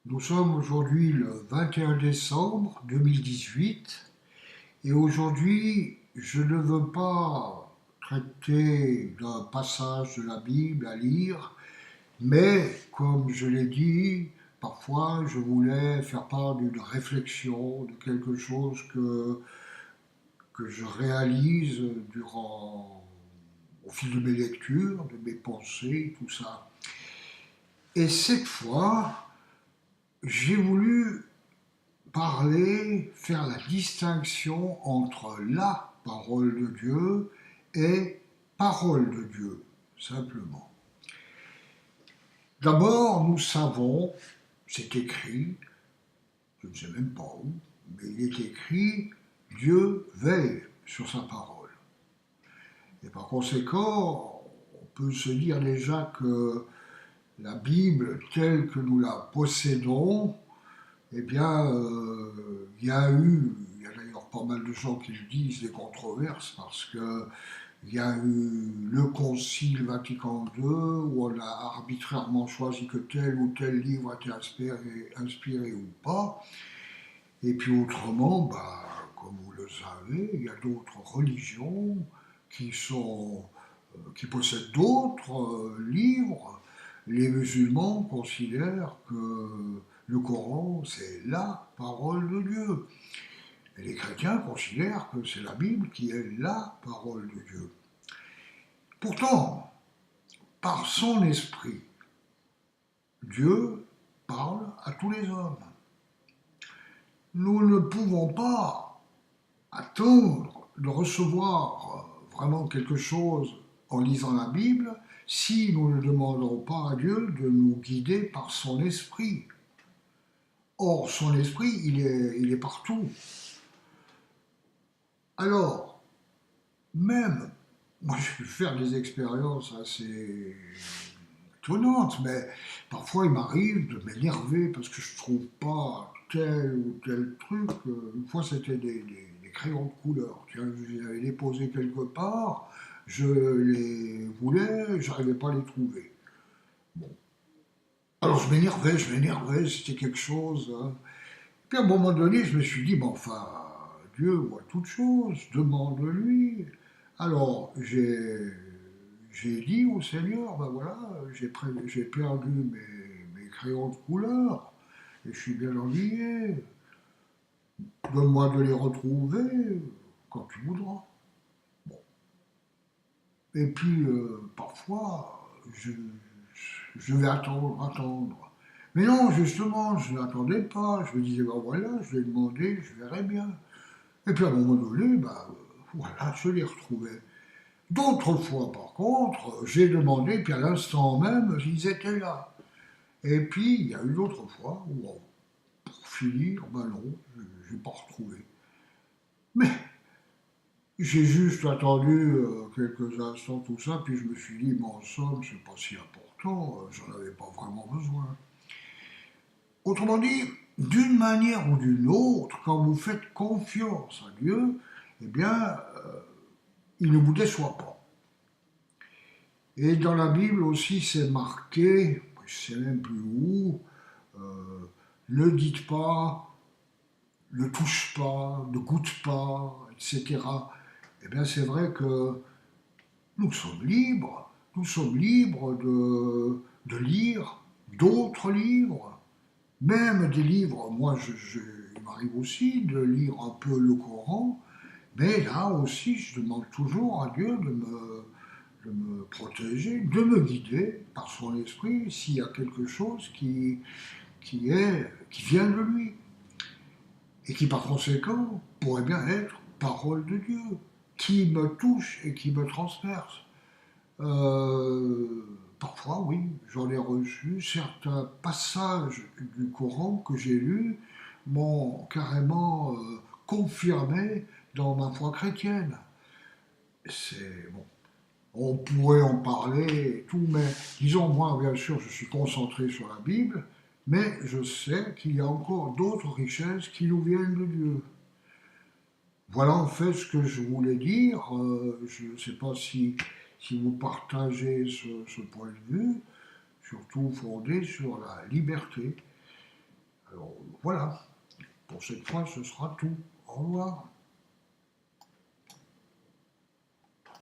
Nous sommes aujourd'hui le 21 décembre 2018 et aujourd'hui je ne veux pas traiter d'un passage de la Bible à lire, mais comme je l'ai dit, parfois je voulais faire part d'une réflexion, de quelque chose que je réalise au fil de mes lectures, de mes pensées, tout ça. Et cette fois, j'ai voulu parler, faire la distinction entre la parole de Dieu et parole de Dieu, simplement. D'abord, nous savons, c'est écrit, je ne sais même pas où, mais il est écrit, Dieu veille sur sa parole. Et par conséquent, on peut se dire déjà que la Bible telle que nous la possédons, eh bien, il y a d'ailleurs pas mal de gens qui le disent, des controverses, parce que il y a eu le Concile Vatican II, où on a arbitrairement choisi que tel ou tel livre a été inspiré ou pas. Et puis autrement, bah, comme vous le savez, il y a d'autres religions qui qui possèdent d'autres livres. Les musulmans considèrent que le Coran, c'est la parole de Dieu. Et les chrétiens considèrent que c'est la Bible qui est la parole de Dieu. Pourtant, par son esprit, Dieu parle à tous les hommes. Nous ne pouvons pas attendre de recevoir vraiment quelque chose en lisant la Bible si nous ne demandons pas à Dieu de nous guider par son esprit. Or, son esprit, il est partout. Alors, même, moi je peux faire des expériences assez étonnantes, mais parfois il m'arrive de m'énerver parce que je trouve pas tel ou tel truc. Une fois c'était des crayons de couleur. Tiens, je les avais déposés quelque part, je les voulais, j'arrivais pas à les trouver. Bon. Alors je m'énervais, c'était quelque chose, hein. Puis à un moment donné, je me suis dit, bon, enfin, Dieu voit toutes choses, demande-lui. Alors, j'ai dit au Seigneur, ben voilà, j'ai perdu mes crayons de couleur, et je suis bien ennuyé. Donne-moi de les retrouver quand tu voudras. Bon. Et puis, parfois, je vais attendre. Mais non, justement, je n'attendais pas. Je me disais, ben voilà, je vais demander, je verrai bien. Et puis à un moment donné, bah, voilà, je les retrouvais. D'autres fois, par contre, j'ai demandé, puis à l'instant même, ils étaient là. Et puis, il y a eu d'autres fois où, pour finir, ben non, je n'ai pas retrouvé. Mais j'ai juste attendu quelques instants, tout ça, puis je me suis dit, mais en somme, c'est pas si important, j'en avais pas vraiment besoin. Autrement dit, d'une manière ou d'une autre, quand vous faites confiance à Dieu, eh bien, il ne vous déçoit pas. Et dans la Bible aussi, c'est marqué, je ne sais même plus où, euh, ne dites pas, ne touche pas, ne goûte pas, etc. Eh bien, c'est vrai que nous sommes libres de lire d'autres livres, même des livres. Moi, il m'arrive aussi de lire un peu le Coran, mais là aussi, je demande toujours à Dieu de me protéger, de me guider par son esprit s'il y a quelque chose qui vient de lui et qui par conséquent pourrait bien être parole de Dieu, qui me touche et qui me transperce. Parfois, oui, j'en ai reçu certains passages du Coran que j'ai lus m'ont carrément confirmé dans ma foi chrétienne. C'est bon, on pourrait en parler et tout, mais disons, moi, bien sûr, je suis concentré sur la Bible, mais je sais qu'il y a encore d'autres richesses qui nous viennent de Dieu. Voilà en fait ce que je voulais dire. Je ne sais pas si vous partagez ce point de vue, surtout fondé sur la liberté. Alors voilà, pour cette fois ce sera tout. Au revoir.